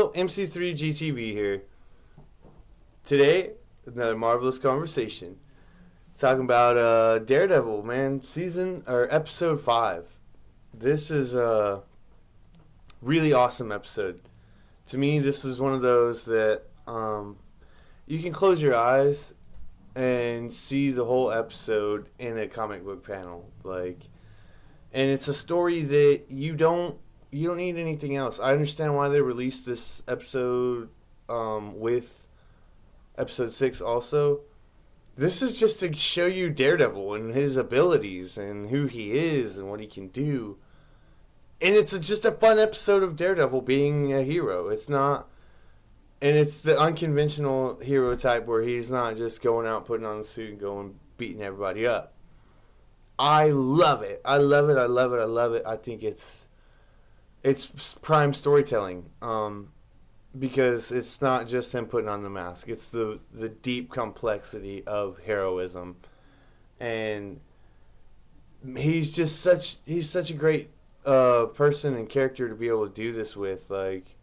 Hello, MC3GTV here. Today, another marvelous conversation. Talking about Daredevil, man, episode 5. This is a really awesome episode. To me, this is one of those that you can close your eyes and see the whole episode in a comic book panel. And it's a story that you don't need anything else. I understand why they released this episode with episode 6 also. This is just to show you Daredevil and his abilities and who he is and what he can do. And it's just a fun episode of Daredevil being a hero. It's not... And it's the unconventional hero type where he's not just going out, putting on the suit and going beating everybody up. I love it. I love it. I love it. I love it. I think it's prime storytelling, because it's not just him putting on the mask. It's the deep complexity of heroism, and he's such a great person and character to be able to do this with. Like,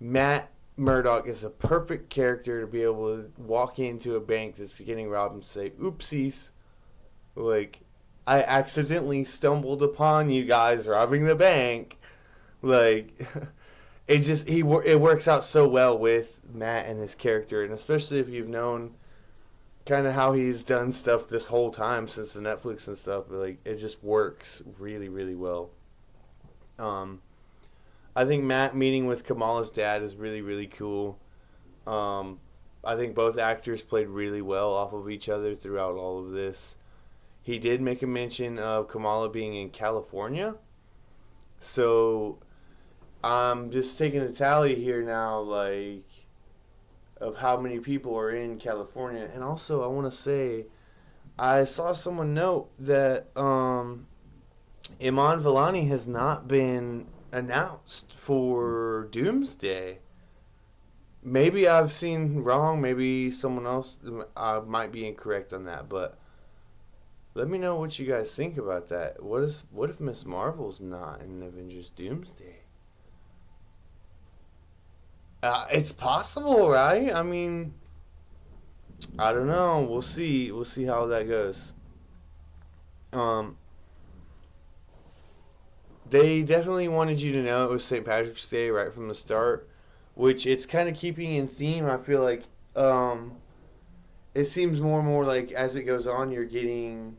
Matt Murdock is a perfect character to be able to walk into a bank that's getting robbed and say, "Oopsies, like, I accidentally stumbled upon you guys robbing the bank." Like, it works out so well with Matt and his character, and especially if you've known kind of how he's done stuff this whole time since the Netflix and stuff. Like, it just works really, really well. I think Matt meeting with Kamala's dad is really, really cool. I think both actors played really well off of each other throughout all of this. He did make a mention of Kamala being in California, so I'm just taking a tally here now, like, of how many people are in California. And also, I want to say, I saw someone note that Iman Vellani has not been announced for Doomsday. Maybe I've seen wrong. Maybe someone else might be incorrect on that. But let me know what you guys think about that. What if Miss Marvel's not in Avengers Doomsday? It's possible, right? I mean, I don't know. We'll see. We'll see how that goes. They definitely wanted you to know it was St. Patrick's Day right from the start, which it's kind of keeping in theme. I feel like it seems more and more like as it goes on, you're getting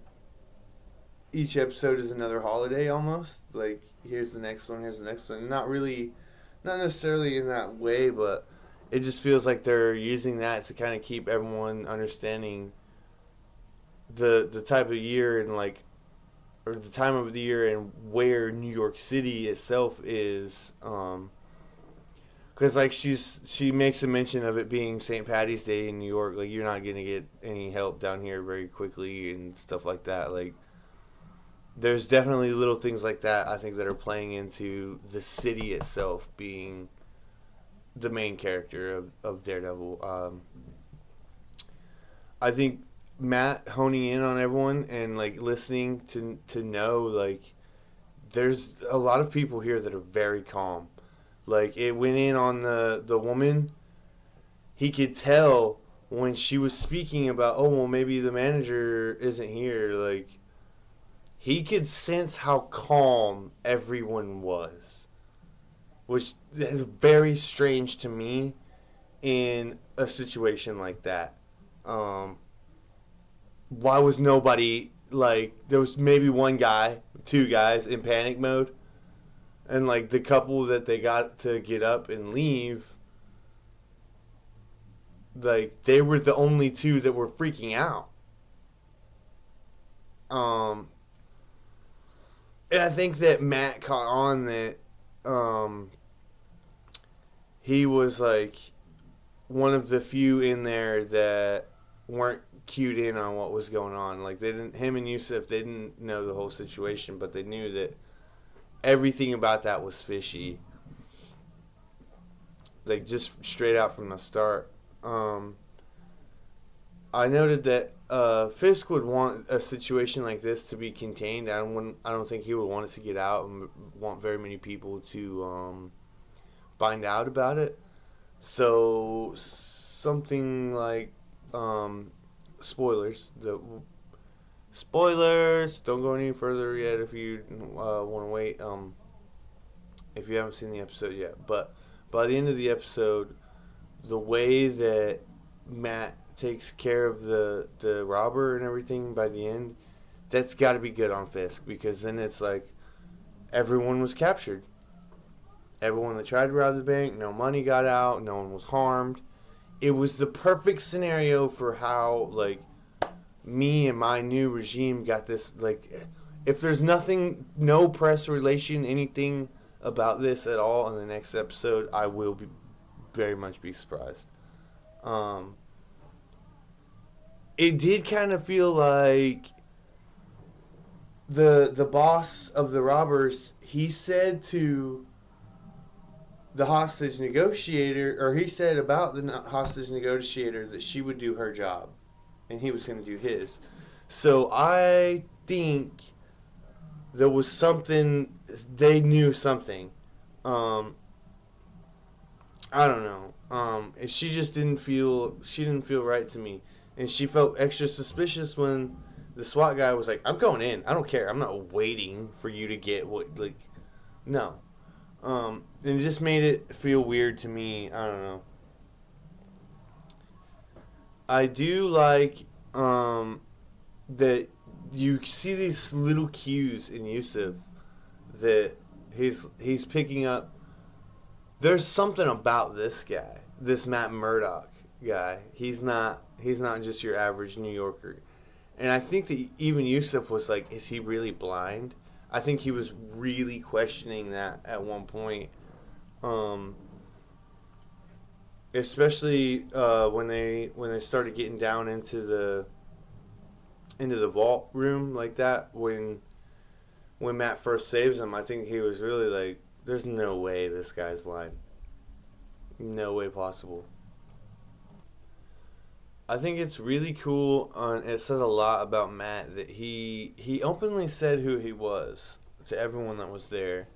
each episode is another holiday almost. Like, here's the next one, here's the next one. Not necessarily in that way, but it just feels like they're using that to kind of keep everyone understanding the type of year and, like, or the time of the year and where New York City itself is. Because, like, she makes a mention of it being St. Patty's Day in New York. Like, you're not going to get any help down here very quickly and stuff like that. Like, there's definitely little things like that, I think, that are playing into the city itself being the main character of Daredevil. I think Matt honing in on everyone and, like, listening to know, like, there's a lot of people here that are very calm. Like, it went in on the woman. He could tell when she was speaking about, oh, well, maybe the manager isn't here, like, he could sense how calm everyone was, which is very strange to me in a situation like that. Why was nobody, like, there was maybe one guy, two guys in panic mode, and, like, the couple that they got to get up and leave, like, they were the only two that were freaking out. And I think that Matt caught on that he was, like, one of the few in there that weren't cued in on what was going on. Like, him and Yusuf, they didn't know the whole situation, but they knew that everything about that was fishy. Like, just straight out from the start. I noted that Fisk would want a situation like this to be contained. I don't think he would want it to get out and want very many people to find out about it. So something like spoilers. The spoilers. Don't go any further yet if you want to wait. If you haven't seen the episode yet, but by the end of the episode, the way that Matt takes care of the robber and everything by the end, that's got to be good on Fisk, because then it's like everyone was captured. Everyone that tried to rob the bank, no money got out, no one was harmed. It was the perfect scenario for how, like, me and my new regime got this. Like, if there's nothing, no press relation, anything about this at all in the next episode, I will be very much be surprised. It did kind of feel like the boss of the robbers, he said to the hostage negotiator, or he said about the hostage negotiator that she would do her job and he was going to do his. So I think there was something, they knew something. I don't know. She just didn't feel right to me. And she felt extra suspicious when the SWAT guy was like, I'm going in. I don't care. I'm not waiting for you to get what, like, no. And it just made it feel weird to me. I don't know. I do like that you see these little cues in Yusuf that he's picking up. There's something about this guy, this Matt Murdock guy. He's not just your average New Yorker. And I think that even Yusuf was like, is he really blind? I think he was really questioning that at one point. Especially when they started getting down into the vault room like that, when Matt first saves him, I think he was really like, there's no way this guy's blind. No way possible. I think it's really cool. It says a lot about Matt that he openly said who he was to everyone that was there,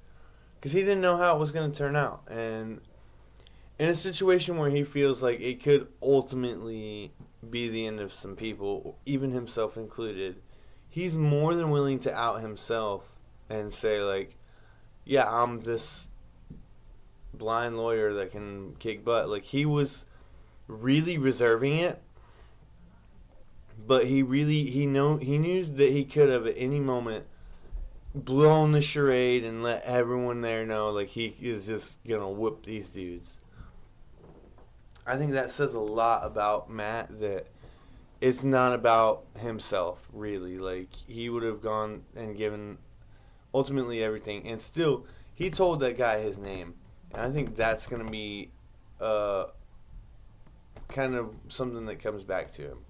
because he didn't know how it was going to turn out. And in a situation where he feels like it could ultimately be the end of some people, even himself included, he's more than willing to out himself and say, like, yeah, I'm this blind lawyer that can kick butt. Like, he was really reserving it, but he knew that he could have at any moment blown the charade and let everyone there know, like, he is just gonna whoop these dudes. I think that says a lot about Matt, that it's not about himself, really. Like, he would have gone and given ultimately everything, and still he told that guy his name. And I think that's going to be kind of something that comes back to him.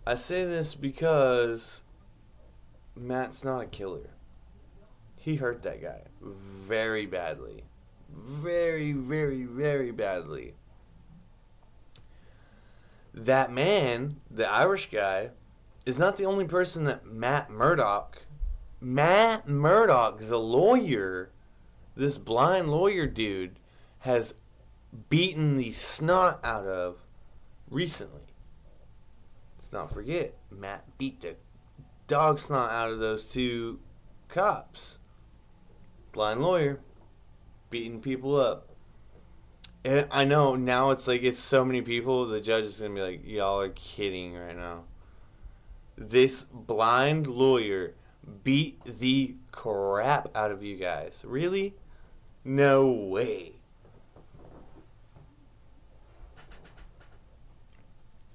I say this because Matt's not a killer. He hurt that guy very badly. Very, very, very badly. That man, the Irish guy, is not the only person that Matt Murdock, the lawyer, this blind lawyer dude, has beaten the snot out of recently. Let's not forget, Matt beat the dog snot out of those two cops. Blind lawyer, beating people up. And I know now it's like, it's so many people, the judge is going to be like, y'all are kidding right now. This blind lawyer beat the crap out of you guys. Really? No way.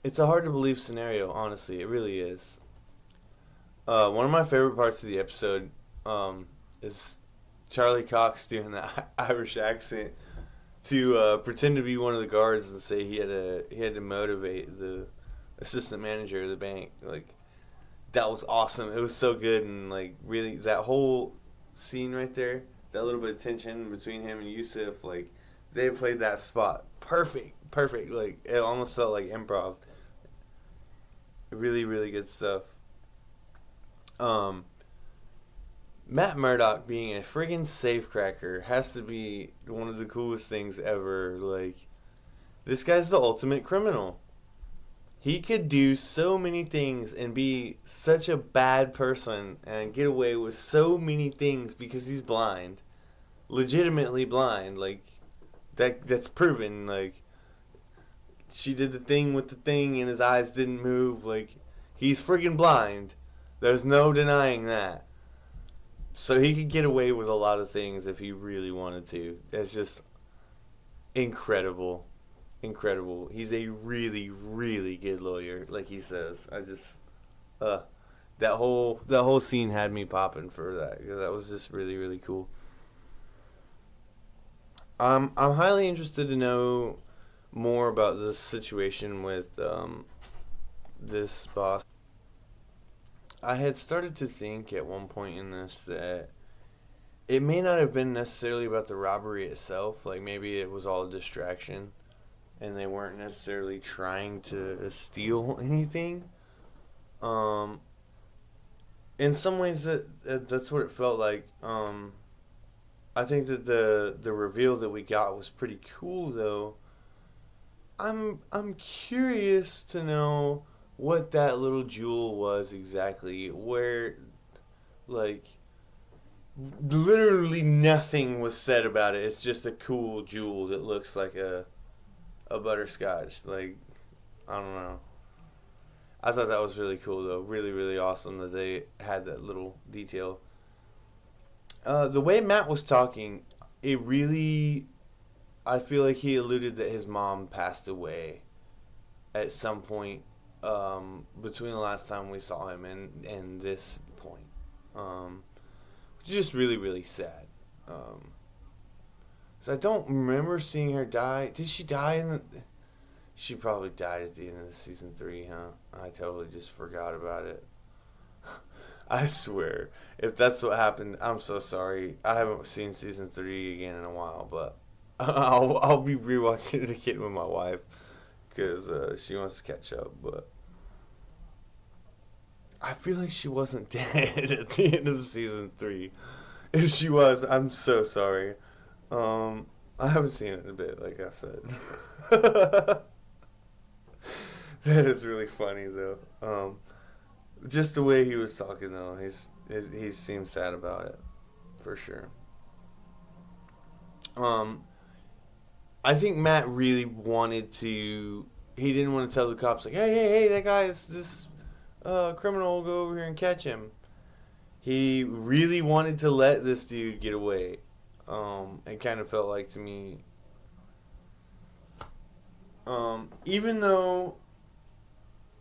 It's a hard to believe scenario, honestly. It really is. One of my favorite parts of the episode is Charlie Cox doing that Irish accent to pretend to be one of the guards and say he had to motivate the assistant manager of the bank. Like, that was awesome. It was so good, and like, really, that whole scene right there, that little bit of tension between him and Yusuf, like, they played that spot perfect. Like, it almost felt like improv. Really, really good stuff. Matt Murdock being a friggin' safecracker has to be one of the coolest things ever. Like, this guy's the ultimate criminal. He could do so many things and be such a bad person and get away with so many things because he's blind. Legitimately blind. Like, that's proven. Like, she did the thing with the thing and his eyes didn't move. Like, he's friggin' blind. There's no denying that. So he could get away with a lot of things if he really wanted to. It's just incredible. Incredible. He's a really, really good lawyer, like he says. Uh that whole scene had me popping for that, because that was just really, really cool. I'm highly interested to know more about this situation with this boss. I had started to think at one point in this that it may not have been necessarily about the robbery itself. Like, maybe it was all a distraction and they weren't necessarily trying to steal anything. Um, in some ways, that's what it felt like. I think that the reveal that we got was pretty cool, though. I'm curious to know what that little jewel was exactly. Where, like, literally nothing was said about it. It's just a cool jewel that looks like a butterscotch. Like, I don't know. I thought that was really cool, though. Really, really awesome that they had that little detail. The way Matt was talking, it really, I feel like he alluded that his mom passed away at some point, between the last time we saw him and this point. Which is just really, really sad. Um, so I don't remember seeing her die. Did she die in the... She probably died at the end of the season 3, huh? I totally just forgot about it. I swear, if that's what happened, I'm so sorry. I haven't seen season 3 again in a while, but I'll be rewatching it again with my wife because she wants to catch up. But I feel like she wasn't dead at the end of season 3. If she was, I'm so sorry. I haven't seen it in a bit, like I said. That is really funny, though. Just the way he was talking, though, he seems sad about it, for sure. Um, I think Matt really wanted to. He didn't want to tell the cops, like, hey, that guy is this criminal. Go over here and catch him. He really wanted to let this dude get away. It kind of felt like to me. Even though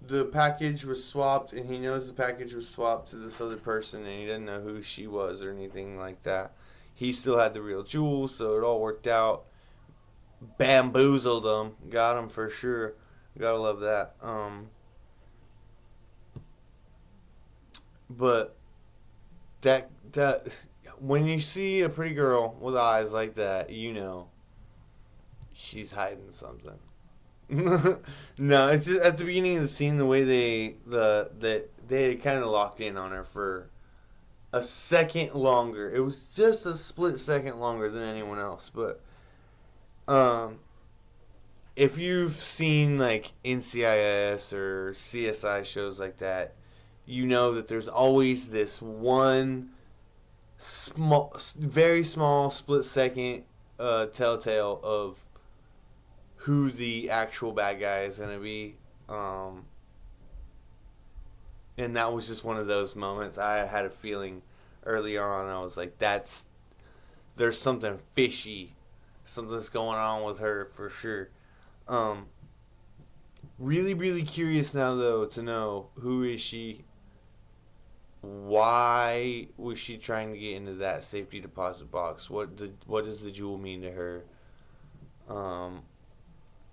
the package was swapped, and he knows the package was swapped to this other person, and he didn't know who she was or anything like that. He still had the real jewel, so it all worked out. Bamboozled him, got him for sure. Gotta love that. But that when you see a pretty girl with eyes like that, you know she's hiding something. No, it's just at the beginning of the scene, the way they kind of locked in on her for a second longer. It was just a split second longer than anyone else. But um, if you've seen like NCIS or CSI shows like that, you know that there's always this one small, very small split second telltale of who the actual bad guy is going to be. And that was just one of those moments. I had a feeling early on. I was like, there's something fishy. Something's going on with her for sure. Um, really, really curious now, though, to know who is she? Why was she trying to get into that safety deposit box? What does the jewel mean to her? Um,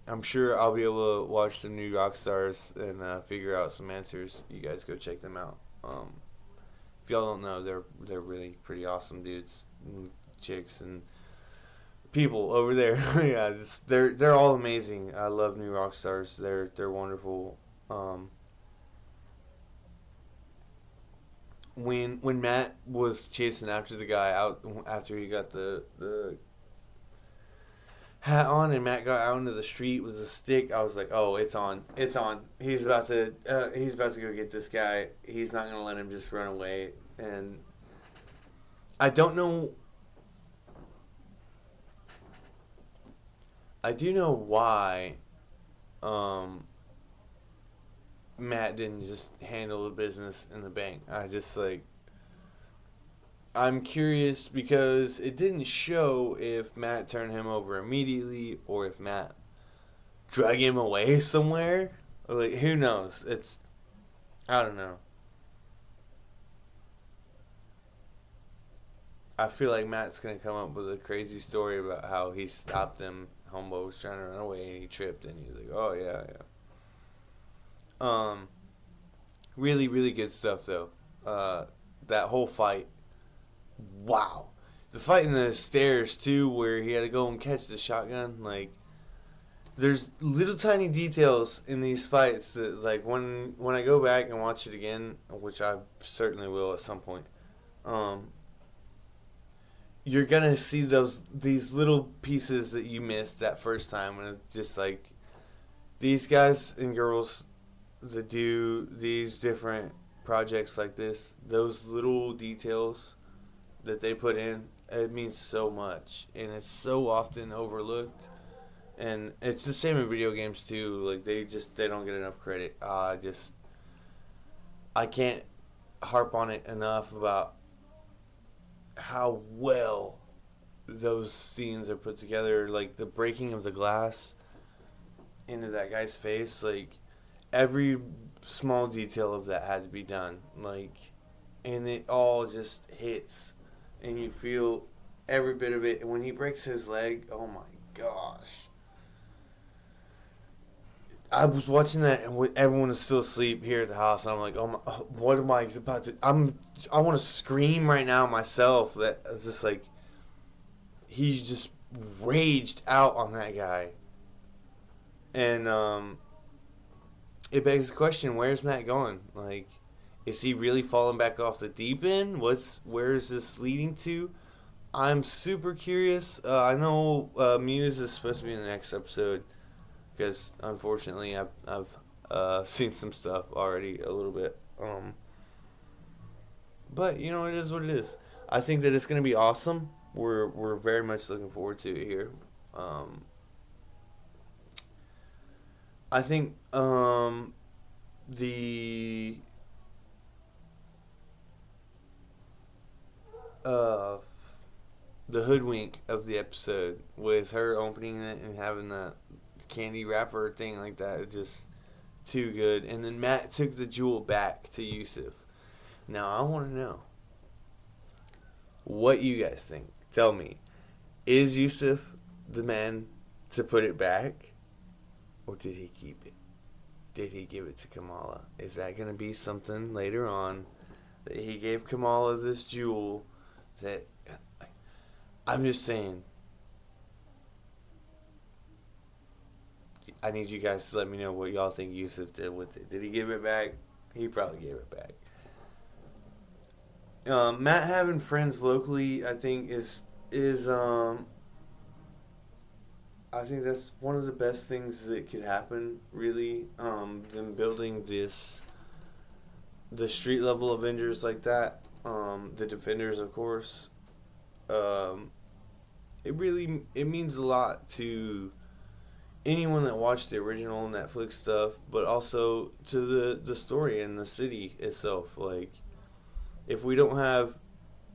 I'm sure I'll be able to watch the new Rockstars and figure out some answers. You guys go check them out. If y'all don't know, they're really pretty awesome dudes, and chicks, and people over there. Yeah, they're all amazing. I love new Rockstars. They're wonderful. when Matt was chasing after the guy out after he got the hat on and Matt got out into the street with a stick, I was like, oh, it's on, it's on. He's about to go get this guy. He's not gonna let him just run away. And I don't know. I do know why Matt didn't just handle the business in the bank. I'm curious because it didn't show if Matt turned him over immediately or if Matt drug him away somewhere. Like, who knows? I don't know. I feel like Matt's going to come up with a crazy story about how he stopped him. Homeboy was trying to run away and he tripped and he's like, oh, yeah, yeah. Really, really good stuff, though. That whole fight. Wow. The fight in the stairs, too, where he had to go and catch the shotgun. Like, there's little tiny details in these fights that, like, when I go back and watch it again, which I certainly will at some point, you're gonna see these little pieces that you missed that first time, and it's just like these guys and girls that do these different projects like this, those little details that they put in, it means so much, and it's so often overlooked. And it's the same in video games too. Like they don't get enough credit. I can't harp on it enough about how well those scenes are put together. Like the breaking of the glass into that guy's face. Like every small detail of that had to be done. Like, and it all just hits, and you feel every bit of it. And when he breaks his leg, oh my gosh. I was watching that and everyone was still asleep here at the house, and I'm like, oh my, what am I about to? I want to scream right now myself. That it's just like he's just raged out on that guy, and it begs the question: where's Matt going? Like, is he really falling back off the deep end? Where is this leading to? I'm super curious. I know Muse is supposed to be in the next episode. Because unfortunately, I've seen some stuff already a little bit. But you know, it is what it is. I think that it's gonna be awesome. We're very much looking forward to it here. I think the the hoodwink of the episode with her opening it and having that candy wrapper thing like that is just too good. And then Matt took the jewel back to Yusuf. Now I want to know what you guys think. Tell me, is Yusuf the man to put it back, or did he keep it? Did he give it to Kamala? Is that going to be something later on that he gave Kamala this jewel? That I'm just saying. I need you guys to let me know what y'all think Yusuf did with it. Did he give it back? He probably gave it back. Matt having friends locally, I think is I think that's one of the best things that could happen. Really, them building the street level Avengers like that. The Defenders, of course. It means a lot to anyone that watched the original Netflix stuff, but also to the story and the city itself. Like, if we don't have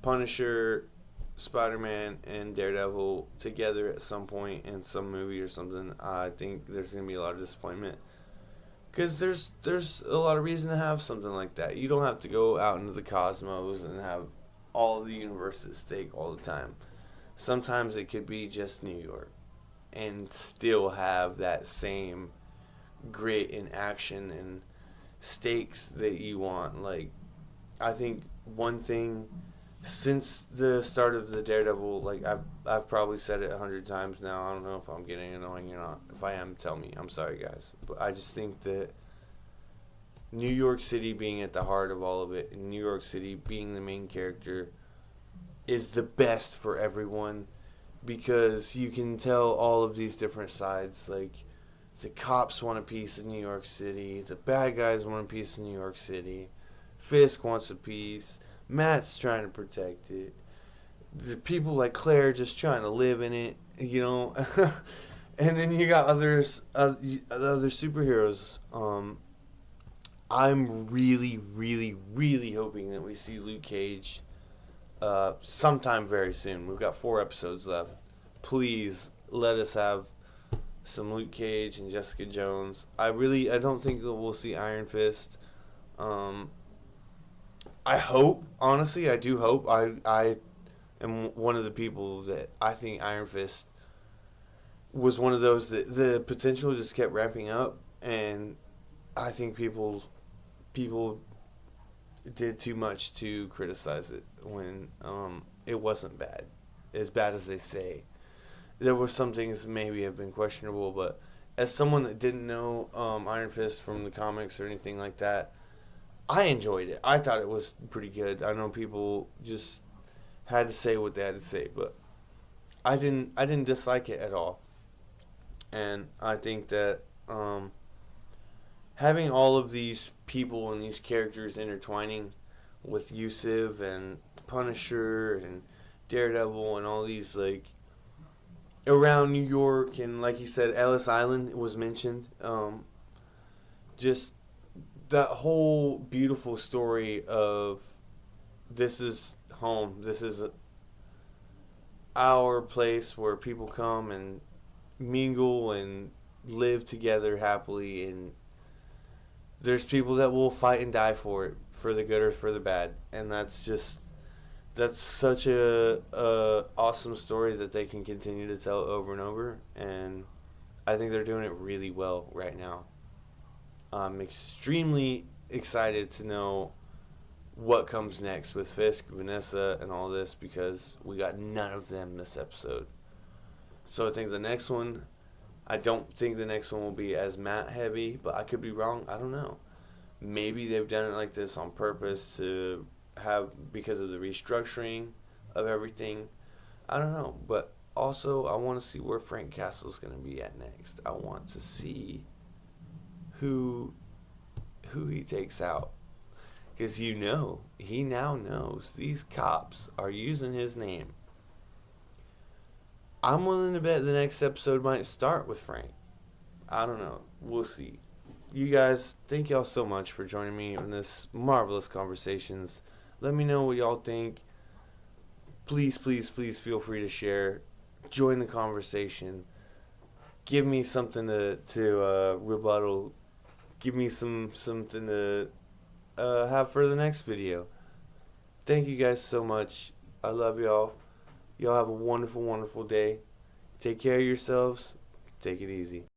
Punisher, Spider-Man, and Daredevil together at some point in some movie or something, I think there's going to be a lot of disappointment. Because there's a lot of reason to have something like that. You don't have to go out into the cosmos and have all of the universe at stake all the time. Sometimes it could be just New York and still have that same grit and action and stakes that you want. Like, I think one thing since the start of the Daredevil, like I've probably said it 100 times now. I don't know if I'm getting annoying or not. If I am, tell me. I'm sorry, guys. But I just think that New York City being at the heart of all of it, and New York City being the main character, is the best for everyone, because you can tell all of these different sides. Like, the cops want a piece of New York City, the bad guys want a piece of New York City, Fisk wants a piece, Matt's trying to protect it, the people like Claire just trying to live in it, you know. And then you got other superheroes. I'm really, really, really hoping that we see Luke Cage sometime very soon. We've got 4 episodes left. Please let us have some Luke Cage and Jessica Jones. I don't think that we'll see Iron Fist. I hope, honestly, I do hope. I am one of the people that I think Iron Fist was one of those that the potential just kept ramping up, and I think people did too much to criticize it when it wasn't as bad as they say. There were some things maybe have been questionable, but as someone that didn't know Iron Fist from the comics or anything like that, I enjoyed it. I thought it was pretty good. I know people just had to say what they had to say, but I didn't dislike it at all. And I think that having all of these people and these characters intertwining with Yusuf and Punisher and Daredevil and all these, like, around New York, and like you said, Ellis Island was mentioned. Just that whole beautiful story of this is home. This is our place where people come and mingle and live together happily, and there's people that will fight and die for it, for the good or for the bad, and that's such a awesome story that they can continue to tell over and over, and I think they're doing it really well right now. I'm extremely excited to know what comes next with Fisk, Vanessa, and all this, because we got none of them this episode. So I think I don't think the next one will be as Matt heavy, but I could be wrong. I don't know. Maybe they've done it like this on purpose to because of the restructuring of everything. I don't know. But also, I want to see where Frank Castle's going to be at next. I want to see who he takes out. Because he now knows these cops are using his name. I'm willing to bet the next episode might start with Frank. I don't know. We'll see. You guys, thank y'all so much for joining me in this marvelous conversations. Let me know what y'all think. Please, please, please feel free to share. Join the conversation. Give me something to rebuttal. Give me something to have for the next video. Thank you guys so much. I love y'all. Y'all have a wonderful, wonderful day. Take care of yourselves. Take it easy.